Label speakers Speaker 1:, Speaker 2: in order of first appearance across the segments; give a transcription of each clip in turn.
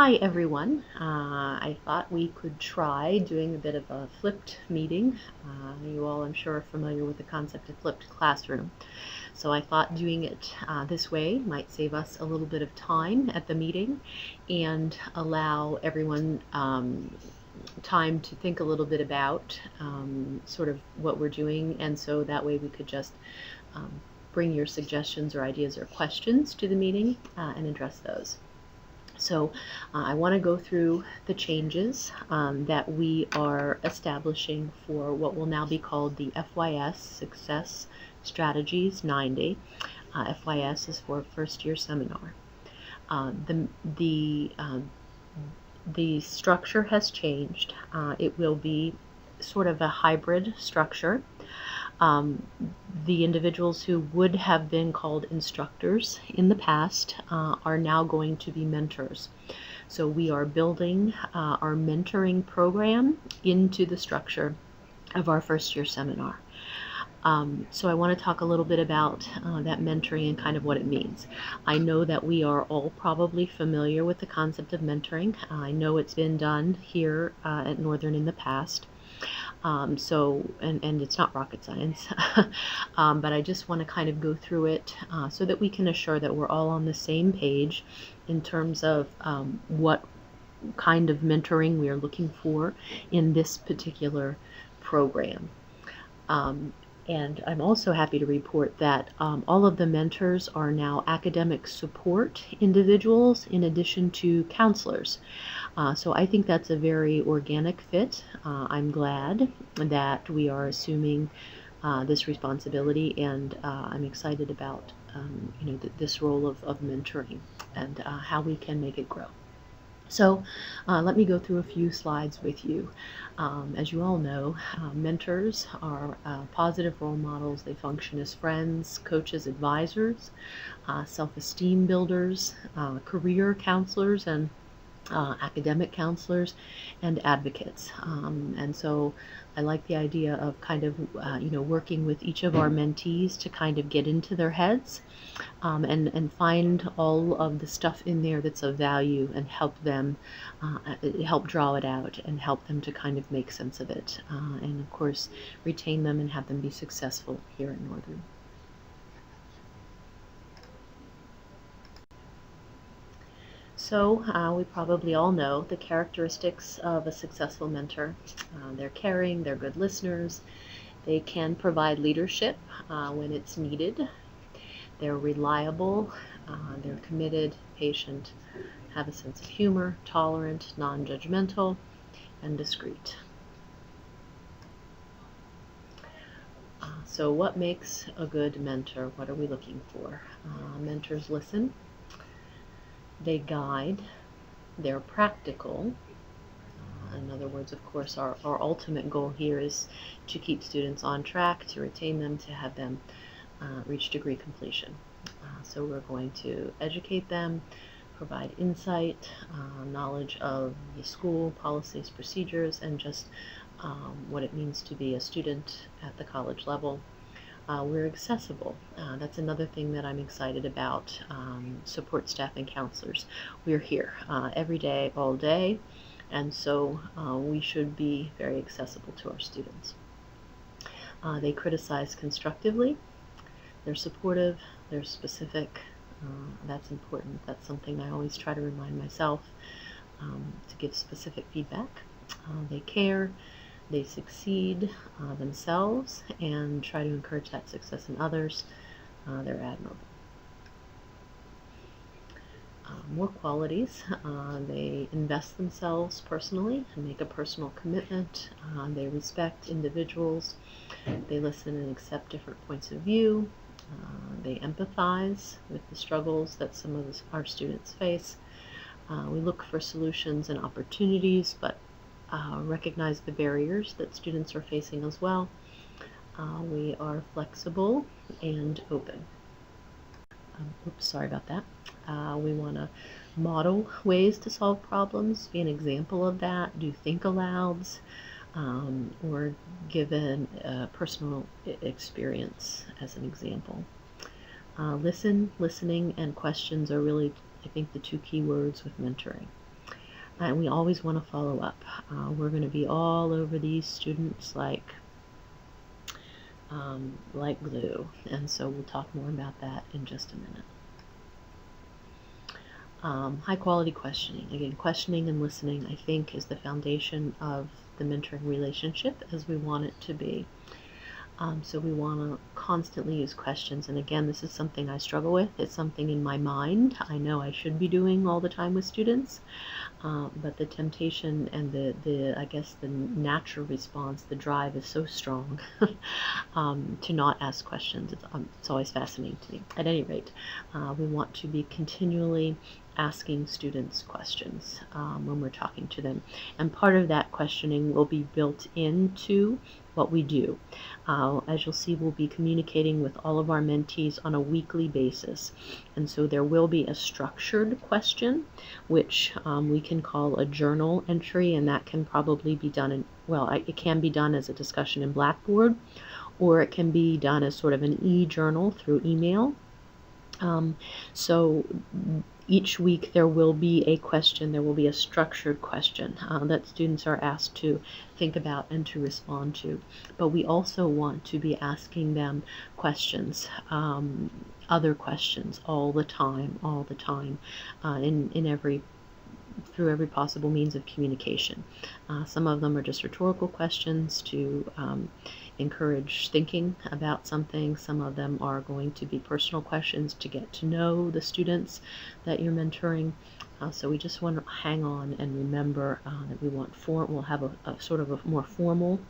Speaker 1: Hi everyone. I thought we could try doing a bit of a flipped meeting. You all, I'm sure, are familiar with the concept of flipped classroom. So I thought doing it this way might save us a little bit of time at the meeting and allow everyone time to think a little bit about sort of what we're doing, and so that way we could just bring your suggestions or ideas or questions to the meeting and address those. So I want to go through the changes that we are establishing for what will now be called the FYS Success Strategies 90. FYS is for First Year Seminar. The structure has changed. It will be sort of a hybrid structure. The individuals who would have been called instructors in the past are now going to be mentors. So we are building our mentoring program into the structure of our first year seminar. So I want to talk a little bit about that mentoring and kind of what it means. I know that we are all probably familiar with the concept of mentoring. I know it's been done here at Northern in the past. And it's not rocket science, but I just want to kind of go through it so that we can assure that we're all on the same page in terms of what kind of mentoring we are looking for in this particular program. And I'm also happy to report that all of the mentors are now academic support individuals in addition to counselors. So I think that's a very organic fit. I'm glad that we are assuming this responsibility, and I'm excited about this role of mentoring and how we can make it grow. So let me go through a few slides with you. As you all know, mentors are positive role models. They function as friends, coaches, advisors, self-esteem builders, career counselors, and academic counselors and advocates. And so I like the idea of kind of, working with each of our mentees to kind of get into their heads and find all of the stuff in there that's of value and help them, help draw it out and help them to kind of make sense of it. And of course, retain them and have them be successful here at Northern. So we probably all know the characteristics of a successful mentor. They're caring, they're good listeners, they can provide leadership when it's needed, they're reliable, they're committed, patient, have a sense of humor, tolerant, non-judgmental, and discreet. So what makes a good mentor? What are we looking for? Mentors listen. They guide, they're practical. In other words, of course, our ultimate goal here is to keep students on track, to retain them, to have them reach degree completion. So we're going to educate them, provide insight, knowledge of the school, policies, procedures, and just what it means to be a student at the college level. We're accessible. That's another thing that I'm excited about. Support staff and counselors. We're here every day, all day, and so we should be very accessible to our students. They criticize constructively. They're supportive. They're specific. That's important. That's something I always try to remind myself to give specific feedback. They care. They succeed themselves and try to encourage that success in others. They're admirable. More qualities. They invest themselves personally and make a personal commitment. They respect individuals. They listen and accept different points of view. They empathize with the struggles that some of our students face. We look for solutions and opportunities, but recognize the barriers that students are facing as well. We are flexible and open. Sorry about that. We want to model ways to solve problems, be an example of that, do think alouds, or give a personal experience as an example. Listening, and questions are really, I think, the two key words with mentoring. and we always want to follow up. We're going to be all over these students like glue, and so we'll talk more about that in just a minute. High quality questioning. Again, questioning and listening, I think, is the foundation of the mentoring relationship as we want it to be. So we want to constantly use questions. And again, this is something I struggle with. It's something in my mind I know I should be doing all the time with students. But the temptation and I guess the natural response, the drive is so strong to not ask questions. It's always fascinating to me. At any rate, we want to be continually asking students questions when we're talking to them. And part of that questioning will be built into what we do. As you'll see, we'll be communicating with all of our mentees on a weekly basis. And so there will be a structured question, which we can call a journal entry, and that can probably be done it can be done as a discussion in Blackboard, or it can be done as sort of an e-journal through email. So each week there will be a question, there will be a structured question that students are asked to think about and to respond to. But we also want to be asking them questions, other questions all the time, through every possible means of communication. Some of them are just rhetorical questions to encourage thinking about something. Some of them are going to be personal questions to get to know the students that you're mentoring. So we just want to hang on and remember that we'll have a sort of a more formal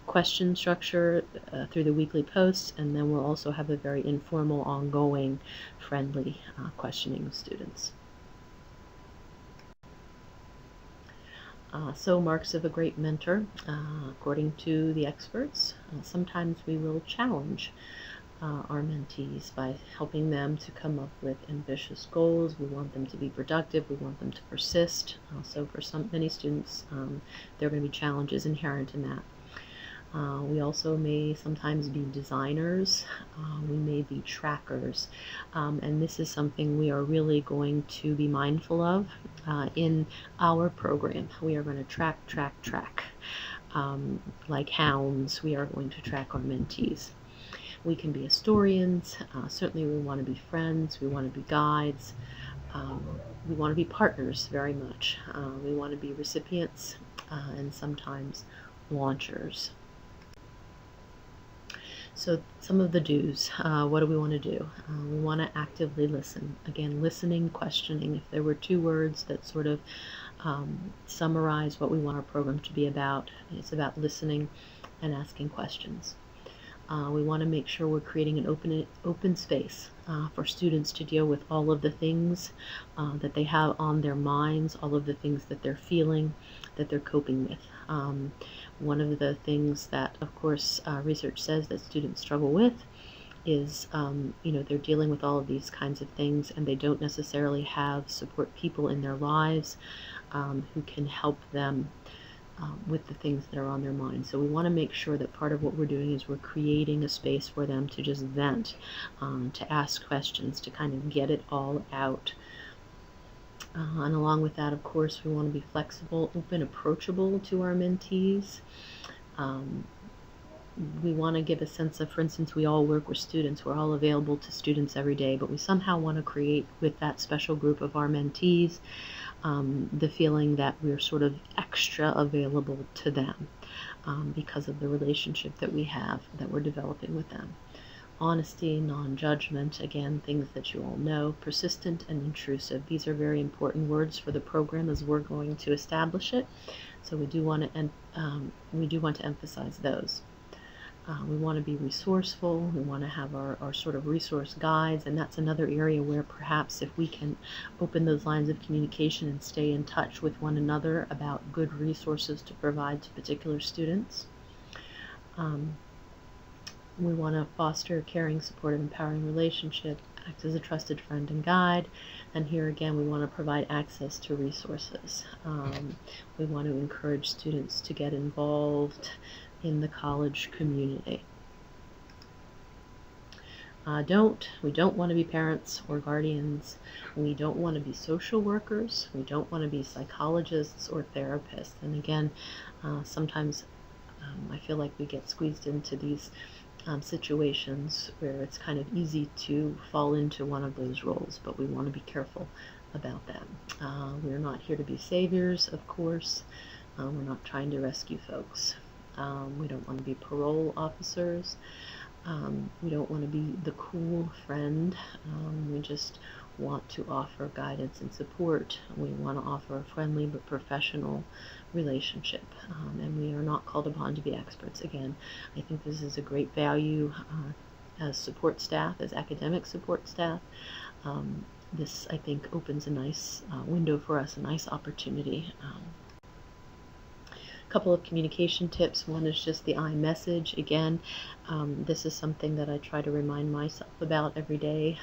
Speaker 1: question structure through the weekly posts, and then we'll also have a very informal, ongoing, friendly questioning of students. So marks of a great mentor, according to the experts, sometimes we will challenge our mentees by helping them to come up with ambitious goals. We want them to be productive. We want them to persist. So for many students, there are going to be challenges inherent in that. We also may sometimes be designers. We may be trackers. And this is something we are really going to be mindful of in our program. We are going to track. Like hounds, we are going to track our mentees. We can be historians. Certainly we want to be friends. We want to be guides. We want to be partners very much. We want to be recipients and sometimes launchers. So some of the do's, what do we want to do? We want to actively listen. Again, listening, questioning. If there were two words that sort of summarize what we want our program to be about, it's about listening and asking questions. We want to make sure we're creating an open space for students to deal with all of the things that they have on their minds, all of the things that they're feeling, that they're coping with. One of the things that, of course, research says that students struggle with is, they're dealing with all of these kinds of things, and they don't necessarily have support people in their lives who can help them with the things that are on their mind. So we want to make sure that part of what we're doing is we're creating a space for them to just vent, to ask questions, to kind of get it all out. And along with that, of course, we want to be flexible, open, approachable to our mentees. We want to give a sense of, for instance, we all work with students. We're all available to students every day, but we somehow want to create with that special group of our mentees the feeling that we're sort of extra available to them because of the relationship that we have, that we're developing with them. Honesty, non-judgment, again, things that you all know. Persistent and intrusive. These are very important words for the program as we're going to establish it. So we do want to emphasize those. We want to be resourceful. We want to have our sort of resource guides, and that's another area where perhaps if we can open those lines of communication and stay in touch with one another about good resources to provide to particular students. We want to foster a caring, supportive, empowering relationship, act as a trusted friend and guide, and here again we want to provide access to resources. We want to encourage students to get involved in the college community. We don't want to be parents or guardians. We don't want to be social workers. We don't want to be psychologists or therapists. And again, sometimes I feel like we get squeezed into these situations where it's kind of easy to fall into one of those roles, but we want to be careful about that. We're not here to be saviors, of course. We're not trying to rescue folks. We don't want to be parole officers. We don't want to be the cool friend. We just want to offer guidance and support. We want to offer a friendly but professional relationship, and we are not called upon to be experts. Again, I think this is a great value as support staff, as academic support staff. This, I think, opens a nice window for us, a nice opportunity. Couple of communication tips. One is just the I message. Again, this is something that I try to remind myself about every day.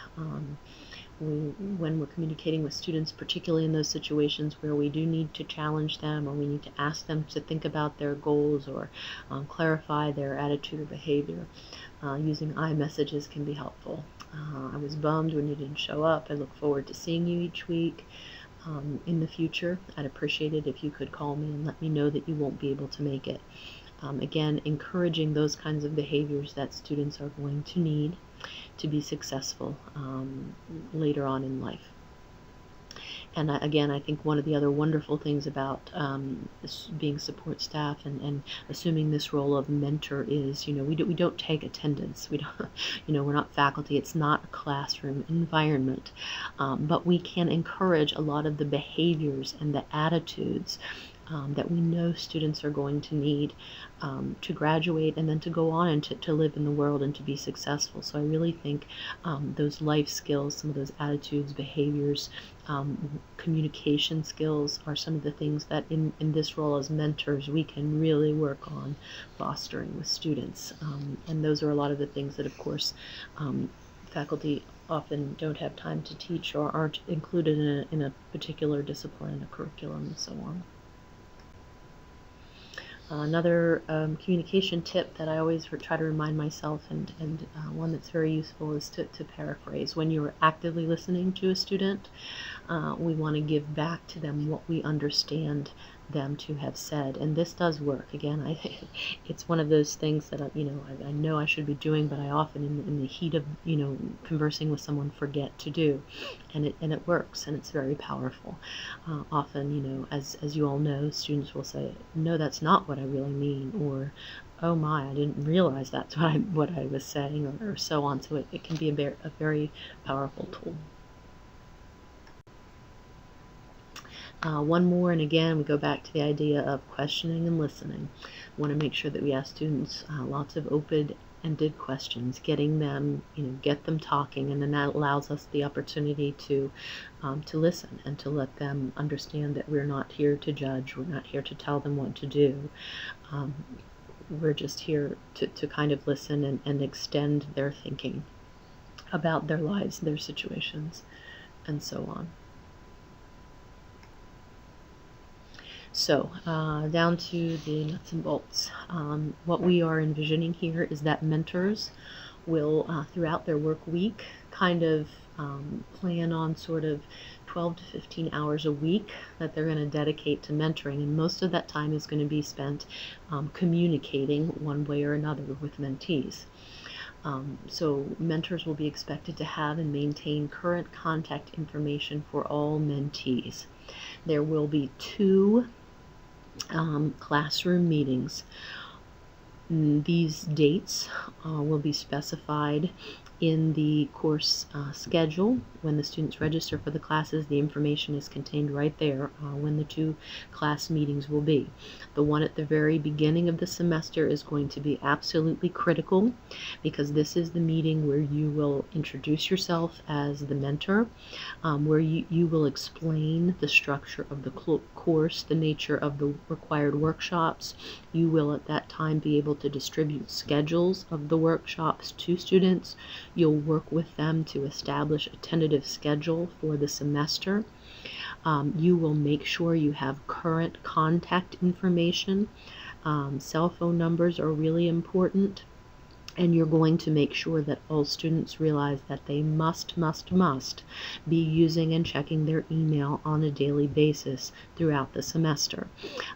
Speaker 1: When we're communicating with students, particularly in those situations where we do need to challenge them or we need to ask them to think about their goals or clarify their attitude or behavior, using I messages can be helpful. I was bummed when you didn't show up. I look forward to seeing you each week. In the future, I'd appreciate it if you could call me and let me know that you won't be able to make it. Again, encouraging those kinds of behaviors that students are going to need to be successful later on in life. And again, I think one of the other wonderful things about being support staff and assuming this role of mentor is, we don't take attendance. We don't, we're not faculty. It's not a classroom environment, but we can encourage a lot of the behaviors and the attitudes that we know students are going to need to graduate and then to go on and to live in the world and to be successful. So I really think those life skills, some of those attitudes, behaviors, communication skills are some of the things that in this role as mentors we can really work on fostering with students. And those are a lot of the things that, of course, faculty often don't have time to teach or aren't included in a particular discipline, a curriculum, and so on. Another communication tip that I always try to remind myself, and one that's very useful, is to paraphrase. When you're actively listening to a student, we want to give back to them what we understand them to have said, and this does work. Again, it's one of those things that I know I should be doing, but I often in the heat of conversing with someone forget to do, and it works, and it's very powerful. Often, as you all know, students will say, "No, that's not what I really mean," or "Oh my, I didn't realize that's what I was saying," or so on. So it can be a very powerful tool. One more, and again, we go back to the idea of questioning and listening. We want to make sure that we ask students lots of open-ended questions, getting them, get them talking, and then that allows us the opportunity to listen and to let them understand that we're not here to judge, we're not here to tell them what to do. We're just here to kind of listen and extend their thinking about their lives, their situations, and so on. So, down to the nuts and bolts. What we are envisioning here is that mentors will, throughout their work week, kind of plan on sort of 12 to 15 hours a week that they're going to dedicate to mentoring, and most of that time is going to be spent communicating one way or another with mentees. So mentors will be expected to have and maintain current contact information for all mentees. There will be 2 classroom meetings. These dates will be specified in the course schedule. When the students register for the classes, the information is contained right there when the 2 class meetings will be. The one at the very beginning of the semester is going to be absolutely critical, because this is the meeting where you will introduce yourself as the mentor, where you will explain the structure of the course, the nature of the required workshops. You will at that time be able to distribute schedules of the workshops to students. You'll work with them to establish a tentative schedule for the semester. You will make sure you have current contact information. Cell phone numbers are really important. And you're going to make sure that all students realize that they must be using and checking their email on a daily basis throughout the semester.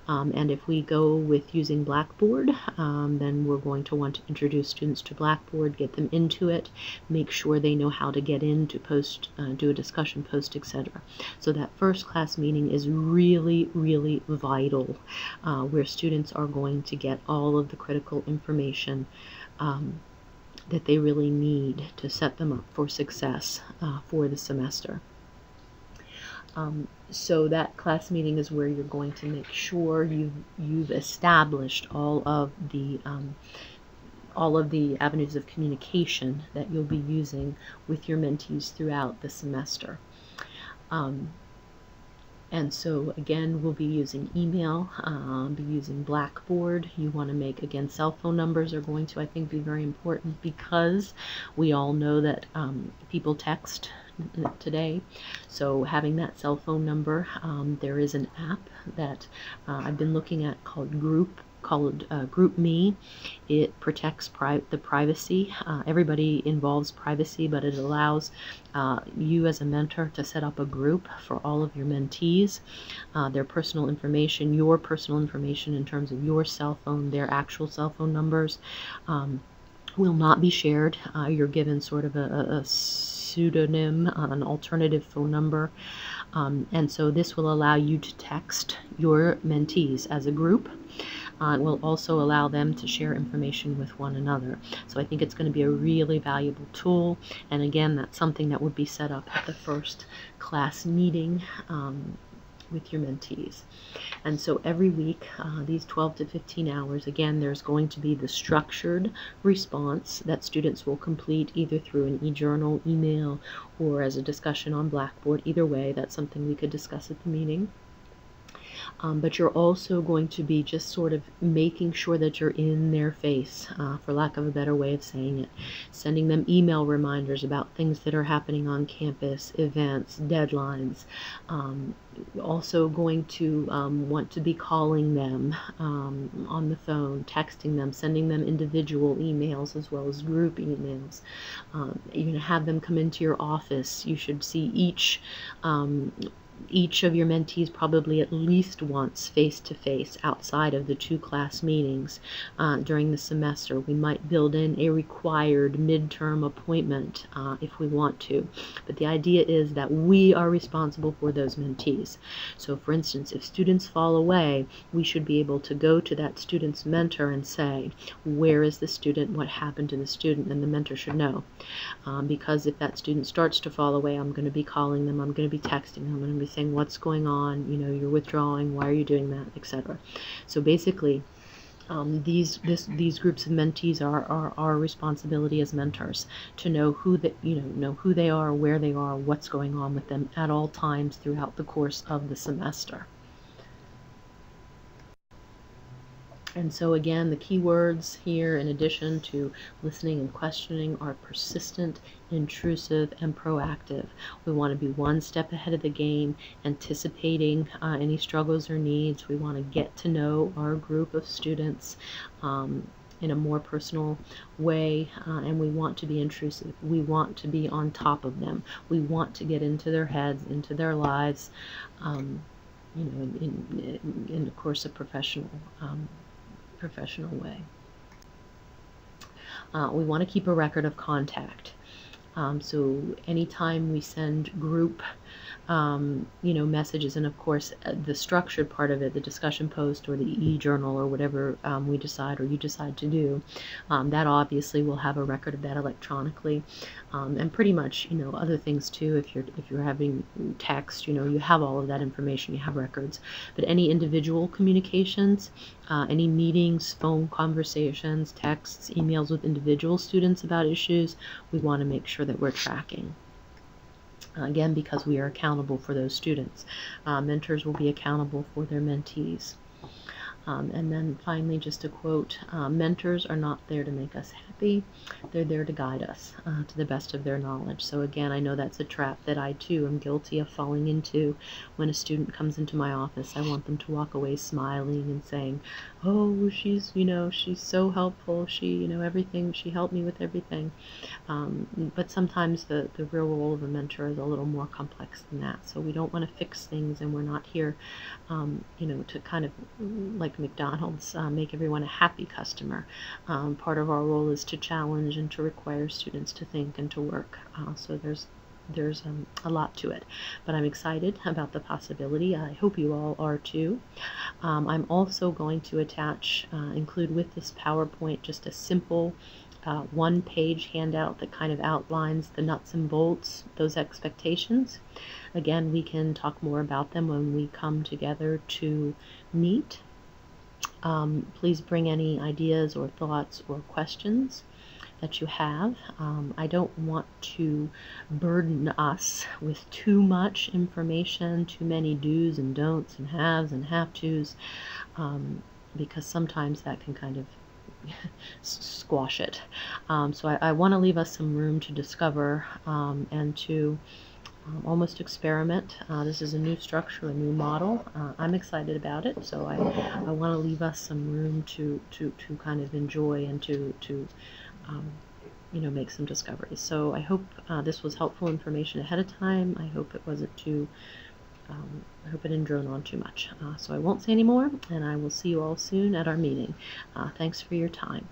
Speaker 1: And if we go with using Blackboard, then we're going to want to introduce students to Blackboard, get them into it, make sure they know how to get in to post, do a discussion post, etc. So that first class meeting is really, really vital, where students are going to get all of the critical information that they really need to set them up for success for the semester. So that class meeting is where you're going to make sure you've established all of the avenues of communication that you'll be using with your mentees throughout the semester. And so again, we'll be using email, be using Blackboard. You want to make, again, cell phone numbers are going to, I think, be very important, because we all know that people text today. So having that cell phone number, there is an app that I've been looking at called GroupMe. It protects the privacy. Everybody involves privacy, but it allows you as a mentor to set up a group for all of your mentees. Their personal information, your personal information in terms of your cell phone, their actual cell phone numbers, will not be shared. You're given sort of a pseudonym, an alternative phone number. And so this will allow you to text your mentees as a group. It will also allow them to share information with one another. So I think it's going to be a really valuable tool. And again, that's something that would be set up at the first class meeting with your mentees. And so every week, these 12 to 15 hours, again, there's going to be the structured response that students will complete either through an e-journal, email, or as a discussion on Blackboard. Either way, that's something we could discuss at the meeting. But you're also going to be just sort of making sure that you're in their face, for lack of a better way of saying it, sending them email reminders about things that are happening on campus, events, deadlines. Also going to want to be calling them on the phone, texting them, sending them individual emails as well as group emails. You're going to have them come into your office. You should see each of your mentees probably at least once face-to-face outside of the 2 class meetings during the semester. We might build in a required midterm appointment if we want to. But the idea is that we are responsible for those mentees. So for instance, if students fall away, we should be able to go to that student's mentor and say, where is the student? What happened to the student? And the mentor should know. Because if that student starts to fall away, I'm going to be calling them, I'm going to be texting them, I'm going to be saying, what's going on, you're withdrawing, why are you doing that, etc. So basically, these groups of mentees are our responsibility as mentors to know who they are, where they are, what's going on with them at all times throughout the course of the semester. And so again, the key words here, in addition to listening and questioning, are persistent, intrusive, and proactive. We want to be one step ahead of the game, anticipating any struggles or needs. We want to get to know our group of students in a more personal way, and we want to be intrusive. We want to be on top of them. We want to get into their heads, into their lives, in of course a professional way. We want to keep a record of contact. So anytime we send group messages, and of course the structured part of it, the discussion post or the e-journal or whatever we decide or you decide to do, that obviously will have a record of that electronically, and pretty much other things too. If you're having text, you have all of that information, you have records. But any individual communications, any meetings, phone conversations, texts, emails with individual students about issues, we want to make sure that we're tracking. Again, because we are accountable for those students. Mentors will be accountable for their mentees. And then finally, just a quote, mentors are not there to make us happy, they're there to guide us to the best of their knowledge. So again, I know that's a trap that I too am guilty of falling into. When a student comes into my office, I want them to walk away smiling and saying, oh, she's so helpful, everything, she helped me with everything. But sometimes the real role of a mentor is a little more complex than that. So we don't want to fix things, and we're not here, to kind of, like McDonald's, make everyone a happy customer. Part of our role is to challenge and to require students to think and to work. So there's a lot to it, but I'm excited about the possibility. I hope you all are too. I'm also going to include with this PowerPoint just a simple one-page handout that kind of outlines the nuts and bolts, those expectations. Again, we can talk more about them when we come together to meet. Please bring any ideas or thoughts or questions that you have. I don't want to burden us with too much information, too many do's and don'ts and haves and have-tos, because sometimes that can kind of squash it. So I want to leave us some room to discover and to almost experiment. This is a new structure, a new model. I'm excited about it, so I want to leave us some room to kind of enjoy and to make some discoveries. So I hope this was helpful information ahead of time. I hope it wasn't too I hope it didn't drone on too much. So I won't say any more, and I will see you all soon at our meeting. Thanks for your time.